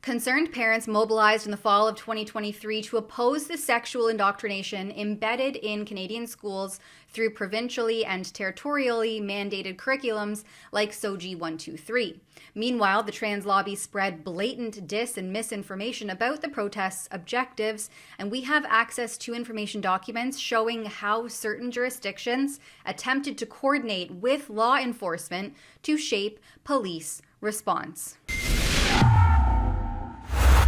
Concerned parents mobilized in the fall of 2023 to oppose the sexual indoctrination embedded in Canadian schools through provincially and territorially mandated curriculums like SOGI 123. Meanwhile, the trans lobby spread blatant dis and misinformation about the protests' objectives, and we have access to information documents showing how certain jurisdictions attempted to coordinate with law enforcement to shape police response.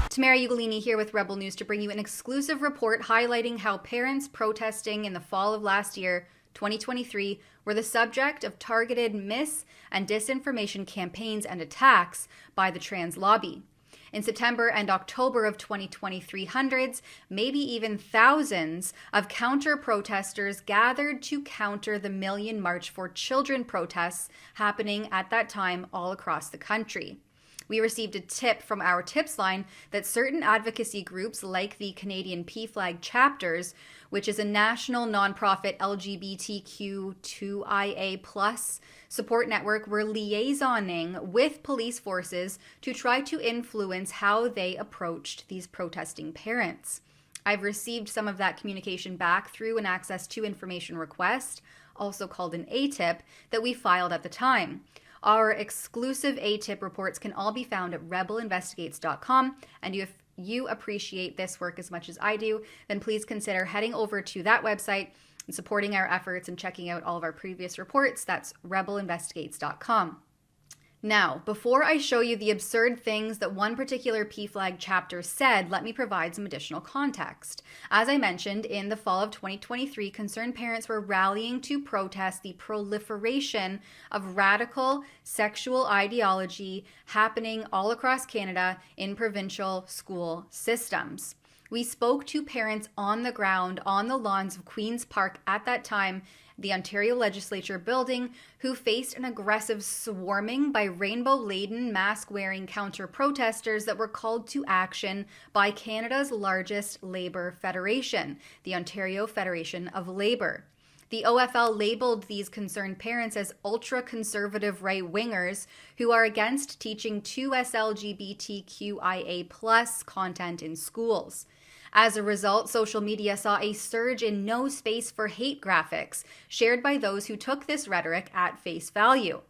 Tamara Ugolini here with Rebel News to bring you an exclusive report highlighting how parents protesting in the fall of last year, 2023, were the subject of targeted mis- and disinformation campaigns and attacks by the trans lobby. In September and October of 2023, hundreds, maybe even thousands of counter-protesters gathered to counter the Million March for Children protests happening at that time all across the country. We received a tip from our tips line that certain advocacy groups like the Canadian PFLAG chapters, which is a national nonprofit LGBTQ2IA+ support network, were liaisoning with police forces to try to influence how they approached these protesting parents. I've received some of that communication back through an access to information request, also called an ATIP, that we filed at the time. Our exclusive ATIP reports can all be found at rebelinvestigates.com, and if you appreciate this work as much as I do, then please consider heading over to that website and supporting our efforts and checking out all of our previous reports. That's rebelinvestigates.com. Now, before I show you the absurd things that one particular PFLAG chapter said, let me provide some additional context. As I mentioned, in the fall of 2023, concerned parents were rallying to protest the proliferation of radical sexual ideology happening all across Canada in provincial school systems. We spoke to parents on the ground on the lawns of Queen's Park at that time, the Ontario Legislature building, who faced an aggressive swarming by rainbow-laden, mask-wearing counter-protesters that were called to action by Canada's largest labour federation, the Ontario Federation of Labour. The OFL labeled these concerned parents as ultra-conservative right-wingers who are against teaching 2S LGBTQIA+ content in schools. As a result, social media saw a surge in no space for hate graphics shared by those who took this rhetoric at face value.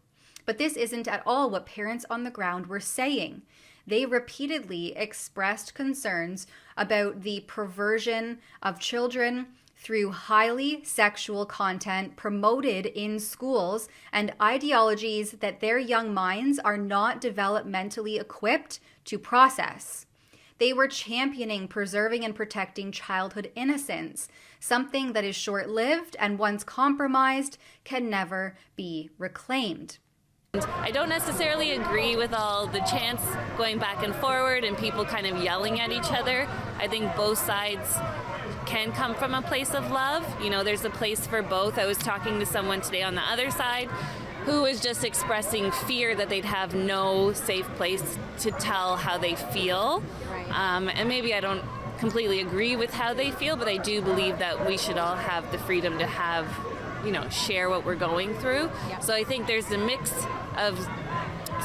But this isn't at all what parents on the ground were saying. They repeatedly expressed concerns about the perversion of children through highly sexual content promoted in schools and ideologies that their young minds are not developmentally equipped to process. They were championing preserving and protecting childhood innocence, something that is short-lived and once compromised can never be reclaimed. I don't necessarily agree with all the chants going back and forward and people kind of yelling at each other. I think both sides can come from a place of love. You know, there's a place for both. I was talking to someone today on the other side who was just expressing fear that they'd have no safe place to tell how they feel. And maybe I don't completely agree with how they feel, but I do believe that we should all have the freedom to have, share what we're going through. Yeah. So I think there's a mix of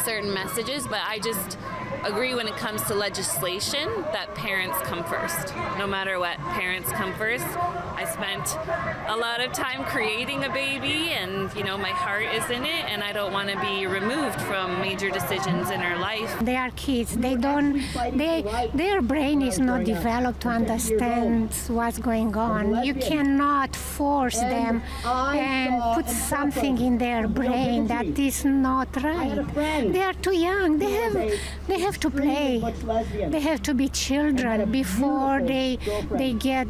certain messages, but I just agree when it comes to legislation that parents come first. No matter what, parents come first. I spent a lot of time creating a baby and, my heart is in it and I don't want to be removed from major decisions in our life. They are kids. Their brain is not developed to understand what's going on. You cannot force them and put something in their brain that is not right. They are too young. They have to play. They have to be children before they get.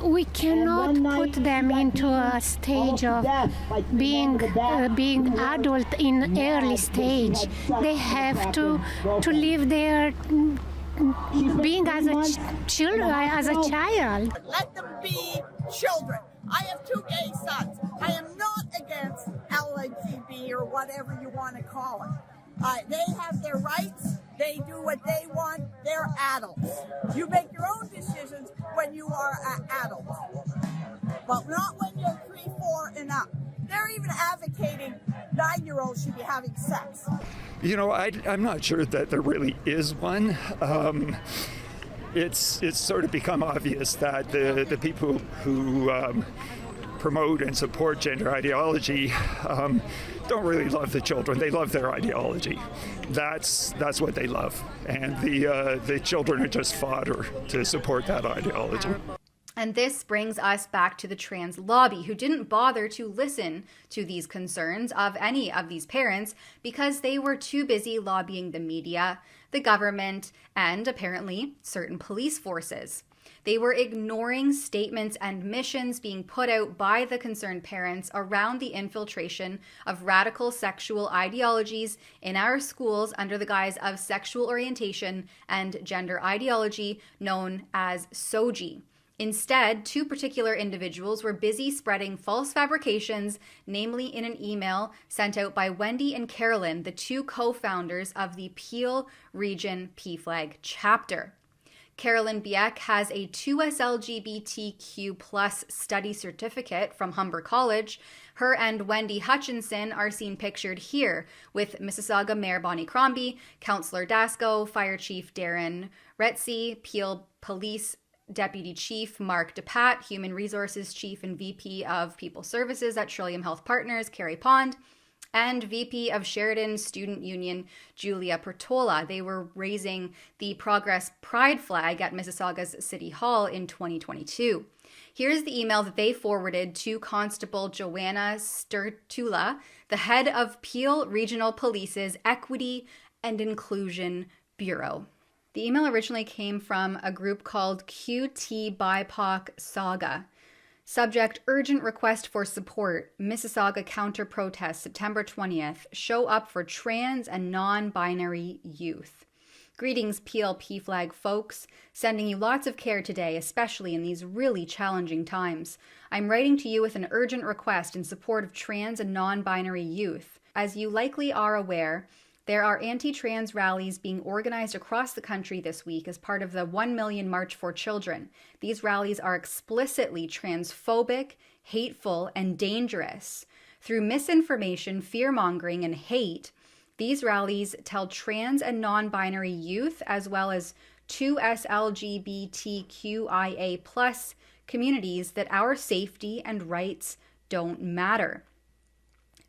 We cannot put them into a stage of being adult in early stage. They have to live their being as a child. Let them be children. I have 2 gay sons. I am not against LGB or whatever you want to call it. They have their rights. They do what they want. They're adults. You make your own decisions when you are an adult, but not when you're 3, 4 and up. They're even advocating 9-year-olds should be having sex. You know, I'm not sure that there really is one. It's sort of become obvious that the people who promote and support gender ideology don't really love the children. They love their ideology. That's what they love. And the children are just fodder to support that ideology. And this brings us back to the trans lobby, who didn't bother to listen to these concerns of any of these parents because they were too busy lobbying the media, the government, and apparently certain police forces. They were ignoring statements and missions being put out by the concerned parents around the infiltration of radical sexual ideologies in our schools under the guise of sexual orientation and gender ideology known as SOGI. Instead, two particular individuals were busy spreading false fabrications, namely in an email sent out by Wendy and Carolyn, the two co-founders of the Peel Region PFLAG chapter. Carolyn Biek has a 2S LGBTQ plus study certificate from Humber College. Her and Wendy Hutchinson are seen pictured here with Mississauga Mayor Bonnie Crombie, Councillor Dasco, Fire Chief Darren Retzi, Peel Police Deputy Chief Mark DePatt, Human Resources Chief and VP of People Services at Trillium Health Partners, Carrie Pond, and VP of Sheridan Student Union, Julia Pertola. They were raising the Progress Pride flag at Mississauga's City Hall in 2022. Here's the email that they forwarded to Constable Joanna Sturtula, the head of Peel Regional Police's Equity and Inclusion Bureau. The email originally came from a group called QT BIPOC Saga. Subject: urgent request for support. Mississauga counter protest September 20th. Show up for trans and non-binary youth. Greetings, Peel PFLAG folks. Sending you lots of care today, especially in these really challenging times. I'm writing to you with an urgent request in support of trans and non-binary youth. As you likely are aware, there are anti-trans rallies being organized across the country this week as part of the 1 Million March for Children. These rallies are explicitly transphobic, hateful, and dangerous. Through misinformation, fear-mongering, and hate, these rallies tell trans and non-binary youth, as well as 2S LGBTQIA+ communities, that our safety and rights don't matter.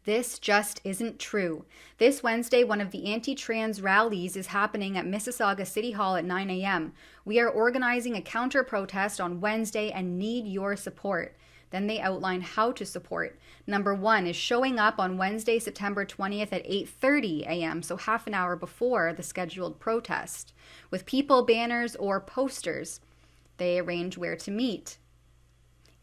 This just isn't true. This Wednesday, one of the anti-trans rallies is happening at Mississauga City Hall at 9 a.m. We are organizing a counter-protest on Wednesday and need your support. Then they outline how to support. Number 1 is showing up on Wednesday, September 20th at 8:30 a.m., so half an hour before the scheduled protest, with people, banners, or posters. They arrange where to meet.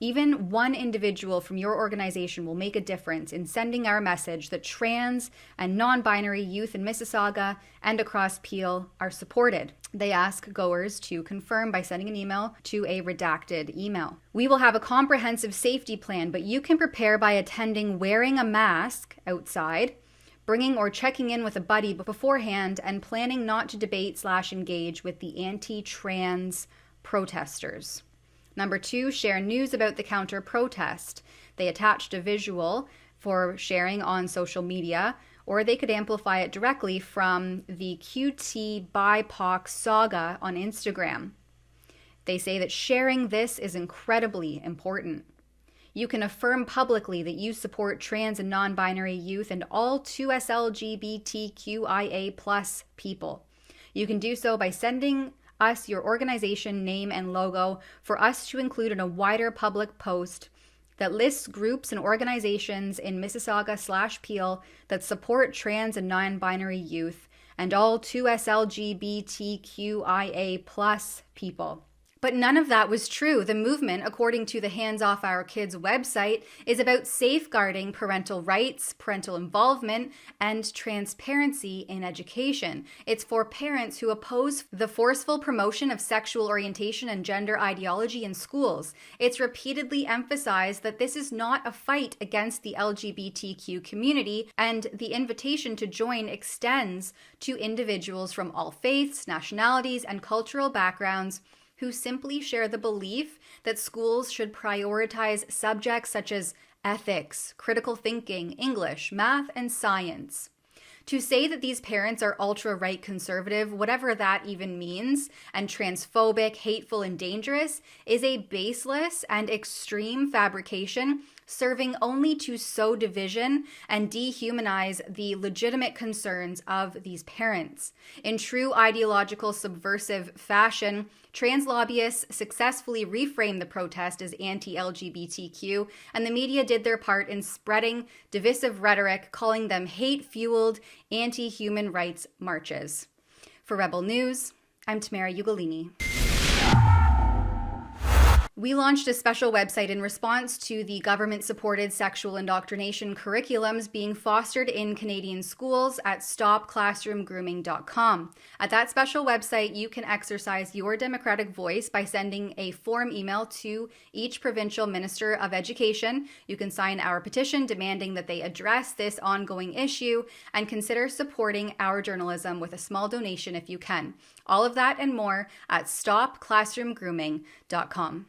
Even one individual from your organization will make a difference in sending our message that trans and non-binary youth in Mississauga and across Peel are supported. They ask goers to confirm by sending an email to a redacted email. We will have a comprehensive safety plan, but you can prepare by attending, wearing a mask outside, bringing or checking in with a buddy beforehand, and planning not to debate/engage with the anti-trans protesters. Number 2, share news about the counter-protest. They attached a visual for sharing on social media, or they could amplify it directly from the QT BIPOC Saga on Instagram. They say that sharing this is incredibly important. You can affirm publicly that you support trans and non-binary youth and all 2S LGBTQIA+ people. You can do so by sending us your organization name and logo for us to include in a wider public post that lists groups and organizations in Mississauga/Peel that support trans and non-binary youth and all 2S LGBTQIA+ people. But none of that was true. The movement, according to the Hands Off Our Kids website, is about safeguarding parental rights, parental involvement, and transparency in education. It's for parents who oppose the forceful promotion of sexual orientation and gender ideology in schools. It's repeatedly emphasized that this is not a fight against the LGBTQ community, and the invitation to join extends to individuals from all faiths, nationalities, and cultural backgrounds who simply share the belief that schools should prioritize subjects such as ethics, critical thinking, English, math, and science. To say that these parents are ultra-right conservative, whatever that even means, and transphobic, hateful, and dangerous is a baseless and extreme fabrication serving only to sow division and dehumanize the legitimate concerns of these parents. In true ideological subversive fashion, trans lobbyists successfully reframed the protest as anti-LGBTQ, and the media did their part in spreading divisive rhetoric, calling them hate-fueled anti-human rights marches. For Rebel News, I'm Tamara Ugolini. We launched a special website in response to the government-supported sexual indoctrination curriculums being fostered in Canadian schools at stopclassroomgrooming.com. At that special website, you can exercise your democratic voice by sending a form email to each provincial minister of education. You can sign our petition demanding that they address this ongoing issue and consider supporting our journalism with a small donation if you can. All of that and more at stopclassroomgrooming.com.